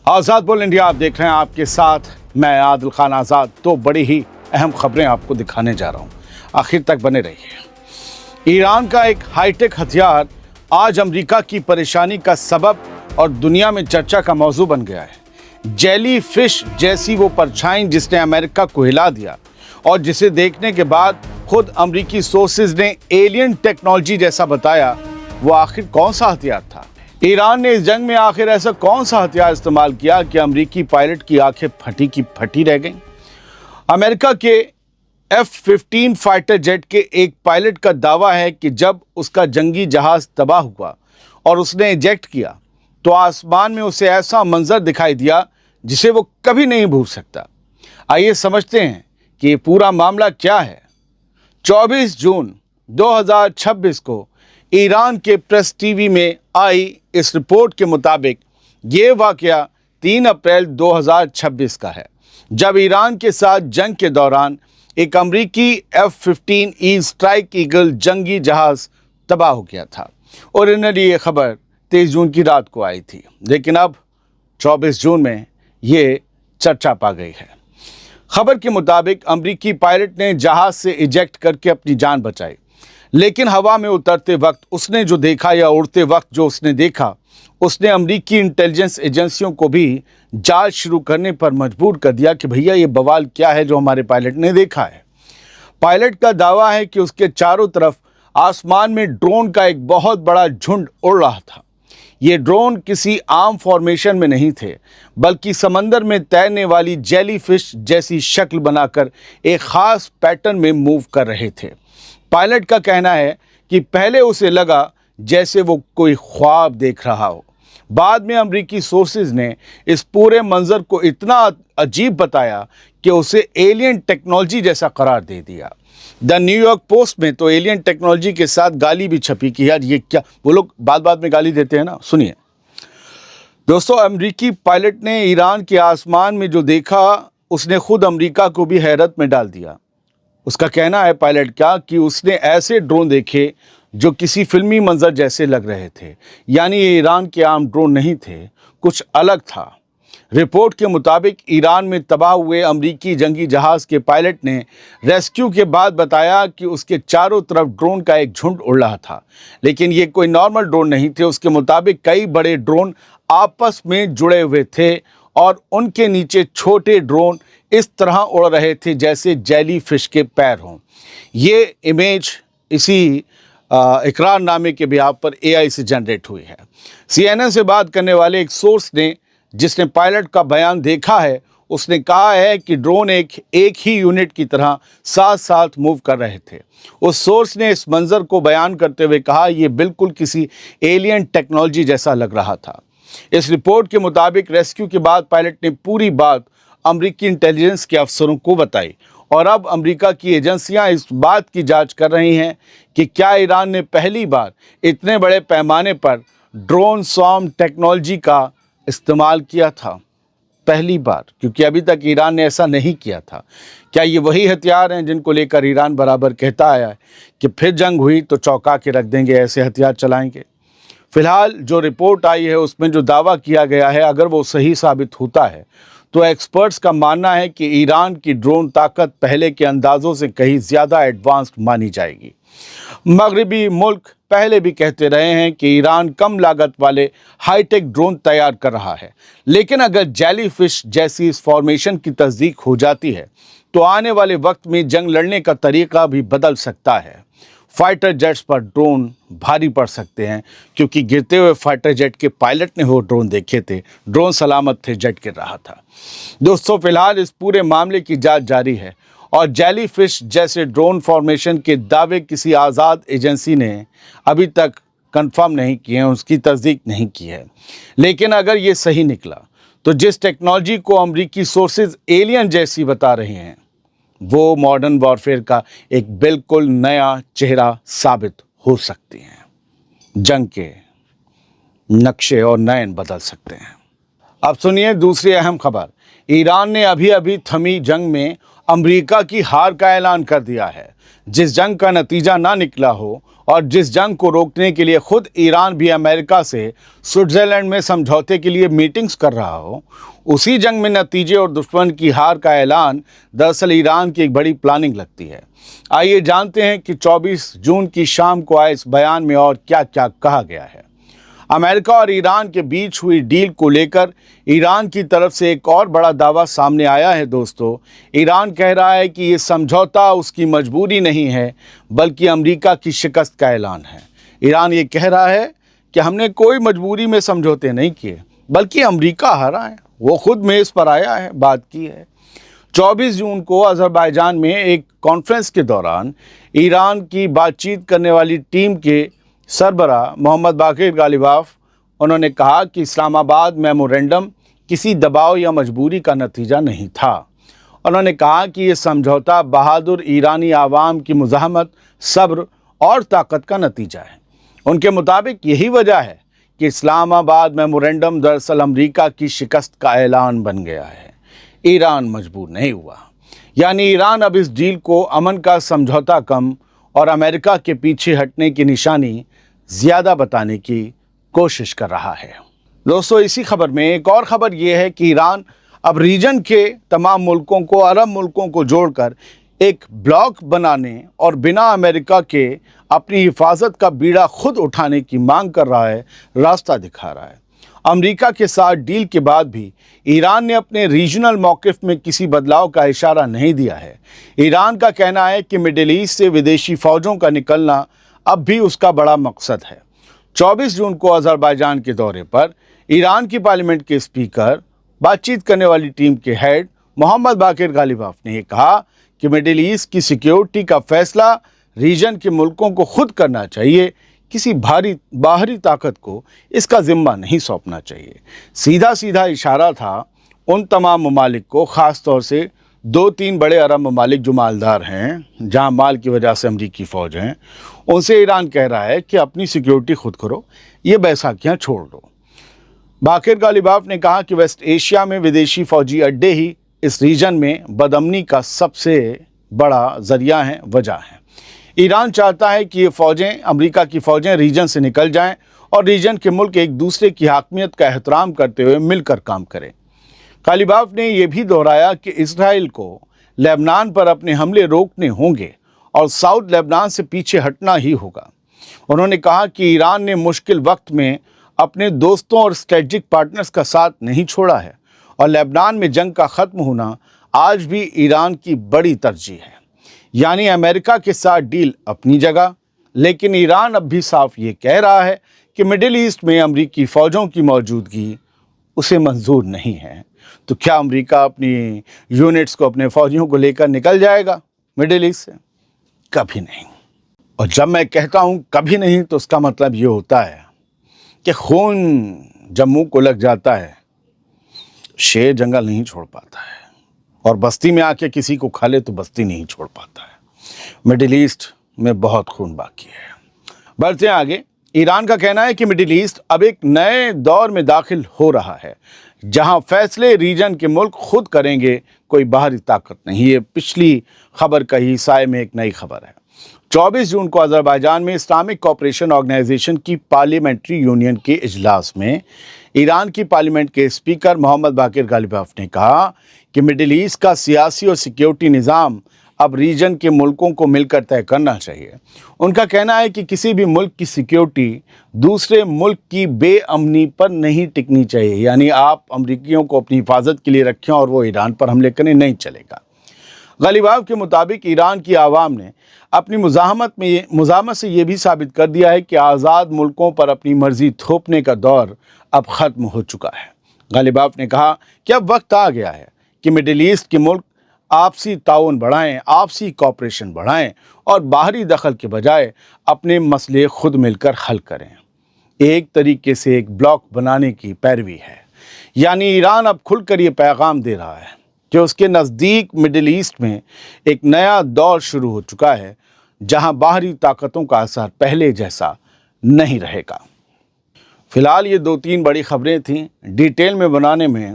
आज़ाद बोल इंडिया आप देख रहे हैं, आपके साथ मैं आदिल खान आज़ाद। तो बड़ी ही अहम खबरें आपको दिखाने जा रहा हूं, आखिर तक बने रहिए। ईरान का एक हाईटेक हथियार आज अमेरिका की परेशानी का सबब और दुनिया में चर्चा का मौजू बन गया है। जेली फिश जैसी वो परछाई जिसने अमेरिका को हिला दिया और जिसे देखने के बाद खुद अमेरिकी सोर्सेज ने एलियन टेक्नोलॉजी जैसा बताया, वो आखिर कौन सा हथियार था? ईरान ने इस जंग में आखिर ऐसा कौन सा हथियार इस्तेमाल किया कि अमेरिकी पायलट की आंखें फटी की फटी रह गईं? अमेरिका के F-15 फाइटर जेट के एक पायलट का दावा है कि जब उसका जंगी जहाज तबाह हुआ और उसने इजेक्ट किया तो आसमान में उसे ऐसा मंजर दिखाई दिया जिसे वो कभी नहीं भूल सकता। आइए समझते हैं कि ये पूरा मामला क्या है। 24 जून 2026 को ईरान के प्रेस टीवी में आई इस रिपोर्ट के मुताबिक ये वाकया 3 अप्रैल 2026 का है, जब ईरान के साथ जंग के दौरान एक अमरीकी F-15E स्ट्राइक ईगल जंगी जहाज तबाह हो गया था। ओरिजिनली ये खबर 23 जून की रात को आई थी, लेकिन अब 24 जून में ये चर्चा पा गई है। खबर के मुताबिक अमरीकी पायलट ने जहाज से इजेक्ट करके अपनी जान बचाई, लेकिन हवा में उतरते वक्त उसने जो देखा या उड़ते वक्त जो उसने देखा, उसने अमरीकी इंटेलिजेंस एजेंसियों को भी जांच शुरू करने पर मजबूर कर दिया कि भैया ये बवाल क्या है जो हमारे पायलट ने देखा है। पायलट का दावा है कि उसके चारों तरफ आसमान में ड्रोन का एक बहुत बड़ा झुंड उड़ रहा था। ये ड्रोन किसी आम फॉर्मेशन में नहीं थे, बल्कि समंदर में तैरने वाली जेली फिश जैसी शक्ल बनाकर एक खास पैटर्न में मूव कर रहे थे। पायलट का कहना है कि पहले उसे लगा जैसे वो कोई ख्वाब देख रहा हो। बाद में अमरीकी सोर्सेज ने इस पूरे मंजर को इतना अजीब बताया कि उसे एलियन टेक्नोलॉजी जैसा करार दे दिया। द न्यूयॉर्क पोस्ट में तो एलियन टेक्नोलॉजी के साथ गाली भी छपी कि यार ये क्या, वो लोग बात में गाली देते हैं ना। सुनिए दोस्तों, अमरीकी पायलट ने ईरान के आसमान में जो देखा उसने खुद अमरीका को भी हैरत में डाल दिया। उसका कहना है पायलट का कि उसने ऐसे ड्रोन देखे जो किसी फिल्मी मंजर जैसे लग रहे थे, यानी ये ईरान के आम ड्रोन नहीं थे, कुछ अलग था। रिपोर्ट के मुताबिक ईरान में तबाह हुए अमरीकी जंगी जहाज के पायलट ने रेस्क्यू के बाद बताया कि उसके चारों तरफ ड्रोन का एक झुंड उड़ रहा था, लेकिन ये कोई नॉर्मल ड्रोन नहीं थे। उसके मुताबिक कई बड़े ड्रोन आपस में जुड़े हुए थे और उनके नीचे छोटे ड्रोन इस तरह उड़ रहे थे जैसे जेली फिश के पैर हों। ये इमेज इसी इकरारनामे के बिहाफ पर AI से जनरेट हुई है। CNN से बात करने वाले एक सोर्स ने, जिसने पायलट का बयान देखा है, उसने कहा है कि ड्रोन एक ही यूनिट की तरह साथ साथ मूव कर रहे थे। उस सोर्स ने इस मंजर को बयान करते हुए कहा, ये बिल्कुल किसी एलियन टेक्नोलॉजी जैसा लग रहा था। इस रिपोर्ट के मुताबिक रेस्क्यू के बाद पायलट ने पूरी बात अमरीकी इंटेलिजेंस के अफसरों को बताई और अब अमेरिका की एजेंसियां इस बात की जांच कर रही हैं कि क्या ईरान ने पहली बार इतने बड़े पैमाने पर ड्रोन स्वॉर्म टेक्नोलॉजी का इस्तेमाल किया था। पहली बार, क्योंकि अभी तक ईरान ने ऐसा नहीं किया था। क्या ये वही हथियार हैं जिनको लेकर ईरान बराबर कहता आया है कि फिर जंग हुई तो चौंका के रख देंगे, ऐसे हथियार चलाएंगे? फिलहाल जो रिपोर्ट आई है उसमें जो दावा किया गया है, अगर वो सही साबित होता है तो एक्सपर्ट्स का मानना है कि ईरान की ड्रोन ताकत पहले के अंदाज़ों से कहीं ज़्यादा एडवांस्ड मानी जाएगी। मगरबी मुल्क पहले भी कहते रहे हैं कि ईरान कम लागत वाले हाईटेक ड्रोन तैयार कर रहा है, लेकिन अगर जेली फिश जैसी इस फॉर्मेशन की तस्दीक हो जाती है तो आने वाले वक्त में जंग लड़ने का तरीका भी बदल सकता है। फाइटर जेट्स पर ड्रोन भारी पड़ सकते हैं, क्योंकि गिरते हुए फाइटर जेट के पायलट ने वो ड्रोन देखे थे। ड्रोन सलामत थे, जेट गिर रहा था। दोस्तों, फिलहाल इस पूरे मामले की जांच जारी है और जेली फिश जैसे ड्रोन फॉर्मेशन के दावे किसी आज़ाद एजेंसी ने अभी तक कंफर्म नहीं किए हैं, उसकी तस्दीक नहीं की है। लेकिन अगर ये सही निकला तो जिस टेक्नोलॉजी को अमरीकी सोर्सेज एलियन जैसी बता रहे हैं, वो मॉडर्न वॉरफेयर का एक बिल्कुल नया चेहरा साबित हो सकती हैं। जंग के नक्शे और नयन बदल सकते हैं। अब सुनिए दूसरी अहम खबर। ईरान ने अभी अभी थमी जंग में अमेरिका की हार का ऐलान कर दिया है। जिस जंग का नतीजा ना निकला हो और जिस जंग को रोकने के लिए खुद ईरान भी अमेरिका से स्विट्जरलैंड में समझौते के लिए मीटिंग्स कर रहा हो, उसी जंग में नतीजे और दुश्मन की हार का ऐलान दरअसल ईरान की एक बड़ी प्लानिंग लगती है। आइए जानते हैं कि 24 जून की शाम को आए इस बयान में और क्या क्या कहा गया है। अमेरिका और ईरान के बीच हुई डील को लेकर ईरान की तरफ से एक और बड़ा दावा सामने आया है दोस्तों। ईरान कह रहा है कि ये समझौता उसकी मजबूरी नहीं है बल्कि अमेरिका की शिकस्त का ऐलान है। ईरान ये कह रहा है कि हमने कोई मजबूरी में समझौते नहीं किए बल्कि अमेरिका हारा है, वो खुद मेज़ पर आया है, बात की है। 24 जून को अज़रबैजान में एक कॉन्फ्रेंस के दौरान ईरान की बातचीत करने वाली टीम के सरबराह मोहम्मद बाकिर गालिबाफ उन्होंने कहा कि इस्लामाबाद मेमोरेंडम किसी दबाव या मजबूरी का नतीजा नहीं था। उन्होंने कहा कि ये समझौता बहादुर ईरानी आवाम की मुज़ाहमत, सब्र और ताकत का नतीजा है। उनके मुताबिक यही वजह है कि इस्लामाबाद मेमोरेंडम दरअसल अमेरिका की शिकस्त का ऐलान बन गया है। ईरान मजबूर नहीं हुआ, यानी ईरान अब इस डील को अमन का समझौता कम और अमेरिका के पीछे हटने की निशानी ज़्यादा बताने की कोशिश कर रहा है। दोस्तों, इसी खबर में एक और खबर यह है कि ईरान अब रीजन के तमाम मुल्कों को, अरब मुल्कों को जोड़कर एक ब्लॉक बनाने और बिना अमेरिका के अपनी हिफाजत का बीड़ा खुद उठाने की मांग कर रहा है, रास्ता दिखा रहा है। अमेरिका के साथ डील के बाद भी ईरान ने अपने रीजनल मौक़िफ़ में किसी बदलाव का इशारा नहीं दिया है। ईरान का कहना है कि मिडिल ईस्ट से विदेशी फ़ौजों का निकलना अब भी उसका बड़ा मकसद है। 24 जून को अज़रबैजान के दौरे पर ईरान की पार्लियामेंट के स्पीकर, बातचीत करने वाली टीम के हेड मोहम्मद बाकिर गालिबाफ ने ये कहा कि मिडिल ईस्ट की सिक्योरिटी का फैसला रीजन के मुल्कों को खुद करना चाहिए, किसी बाहरी ताकत को इसका ज़िम्मा नहीं सौंपना चाहिए। सीधा सीधा इशारा था उन तमाम ममालिक को, ख़ास तौर से 2-3 बड़े अरब ममालिक जो मालदार हैं, जहां माल की वजह से अमरीकी फ़ौज हैं, उनसे ईरान कह रहा है कि अपनी सिक्योरिटी खुद करो, ये बैसाखियाँ छोड़ दो। बाकिर गालिबाफ ने कहा कि वेस्ट एशिया में विदेशी फ़ौजी अड्डे ही इस रीजन में बदअमनी का सबसे बड़ा ज़रिया हैं, वजह है। ईरान चाहता है कि ये फ़ौजें, अमेरिका की फ़ौजें रीजन से निकल जाएं और रीजन के मुल्क एक दूसरे की हाकमियत का एहतराम करते हुए मिलकर काम करें। गालिबाफ ने यह भी दोहराया कि इजराइल को लेबनान पर अपने हमले रोकने होंगे और साउथ लेबनान से पीछे हटना ही होगा। उन्होंने कहा कि ईरान ने मुश्किल वक्त में अपने दोस्तों और स्ट्रेटजिक पार्टनर्स का साथ नहीं छोड़ा है और लेबनान में जंग का ख़त्म होना आज भी ईरान की बड़ी तरजीह है। यानी अमेरिका के साथ डील अपनी जगह, लेकिन ईरान अब भी साफ ये कह रहा है कि मिडिल ईस्ट में अमरीकी फ़ौजों की मौजूदगी उसे मंजूर नहीं है। तो क्या अमेरिका अपनी यूनिट्स को, अपने फ़ौजियों को लेकर निकल जाएगा मिडिल ईस्ट से? कभी नहीं। और जब मैं कहता हूँ कभी नहीं, तो उसका मतलब ये होता है कि खून जम्मू को लग जाता है, शेर जंगल नहीं छोड़ पाता है, और बस्ती में आके किसी को खा ले तो बस्ती नहीं छोड़ पाता है। मिडिल ईस्ट में बहुत खून बाकी है। बढ़ते हैं आगे। ईरान का कहना है कि मिडिल ईस्ट अब एक नए दौर में दाखिल हो रहा है, जहां फैसले रीजन के मुल्क खुद करेंगे, कोई बाहरी ताकत नहीं। ये पिछली खबर का ही साए में एक नई खबर है। 24 जून को अज़रबैजान में इस्लामिक कोऑपरेशन ऑर्गेनाइजेशन की पार्लियामेंट्री यूनियन के इजलास में ईरान की पार्लियामेंट के स्पीकर मोहम्मद बाकिर गालिबाफ ने कहा कि मिडिल ईस्ट का सियासी और सिक्योरिटी निज़ाम अब रीजन के मुल्कों को मिलकर तय करना चाहिए। उनका कहना है कि किसी भी मुल्क की सिक्योरिटी दूसरे मुल्क की बेअमनी पर नहीं टिकनी चाहिए। यानी आप अमरीकियों को अपनी हिफाजत के लिए रखें और वो ईरान पर हमले करने नहीं चलेगा। गालिबाफ के मुताबिक ईरान की आवाम ने अपनी मुज़ाहमत से ये भी साबित कर दिया है कि आज़ाद मुल्कों पर अपनी मर्ज़ी थोपने का दौर अब ख़त्म हो चुका है। गालिबाफ ने कहा कि अब वक्त आ गया है कि मिडिल ईस्ट के मुल्क आपसी ताउन बढ़ाएं, आपसी कॉपरेशन बढ़ाएं और बाहरी दखल के बजाय अपने मसले खुद मिलकर हल करें। एक तरीके से एक ब्लॉक बनाने की पैरवी है। यानी ईरान अब खुलकर ये पैगाम दे रहा है कि उसके नज़दीक मिडिल ईस्ट में एक नया दौर शुरू हो चुका है, जहां बाहरी ताकतों का असर पहले जैसा नहीं रहेगा। فی الحال یہ 2-3 بڑی خبریں تھیں، ڈیٹیل میں بنانے میں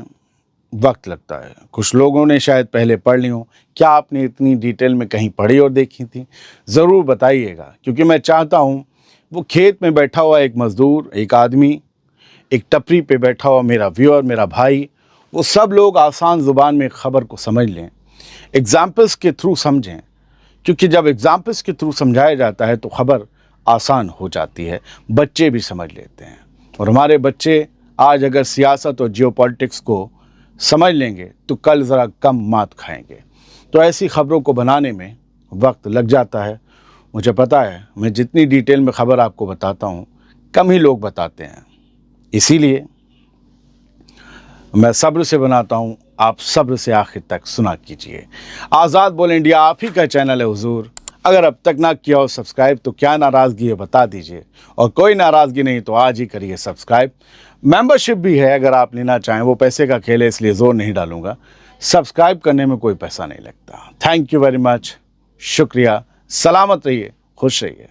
وقت لگتا ہے، کچھ لوگوں نے شاید پہلے پڑھ لی ہوں۔ کیا آپ نے اتنی ڈیٹیل میں کہیں پڑھی اور دیکھی تھی؟ ضرور بتائیے گا، کیونکہ میں چاہتا ہوں وہ کھیت میں بیٹھا ہوا ایک مزدور، ایک آدمی، ایک ٹپری پہ بیٹھا ہوا میرا ویور، میرا بھائی، وہ سب لوگ آسان زبان میں خبر کو سمجھ لیں، ایگزامپلس کے تھرو سمجھیں، کیونکہ جب ایگزامپلس کے تھرو سمجھایا جاتا ہے تو خبر آسان ہو جاتی ہے، بچے بھی سمجھ لیتے ہیں۔ اور ہمارے بچے آج اگر سیاست اور جیو پالیٹکس کو سمجھ لیں گے تو کل ذرا کم مات کھائیں گے۔ تو ایسی خبروں کو بنانے میں وقت لگ جاتا ہے، مجھے پتہ ہے، میں جتنی ڈیٹیل میں خبر آپ کو بتاتا ہوں کم ہی لوگ بتاتے ہیں، اسی لیے میں صبر سے بناتا ہوں، آپ صبر سے آخر تک سنا کیجئے۔ آزاد بول انڈیا آپ ہی کا چینل ہے حضور، اگر اب تک نہ کیا ہو سبسکرائب تو کیا ناراضگی ہے بتا دیجئے، اور کوئی ناراضگی نہیں تو آج ہی کریے سبسکرائب۔ ممبرشپ بھی ہے اگر آپ لینا چاہیں، وہ پیسے کا کھیل ہے اس لیے زور نہیں ڈالوں گا، سبسکرائب کرنے میں کوئی پیسہ نہیں لگتا۔ تھینک یو ویری مچ، شکریہ، سلامت رہیے، خوش رہیے۔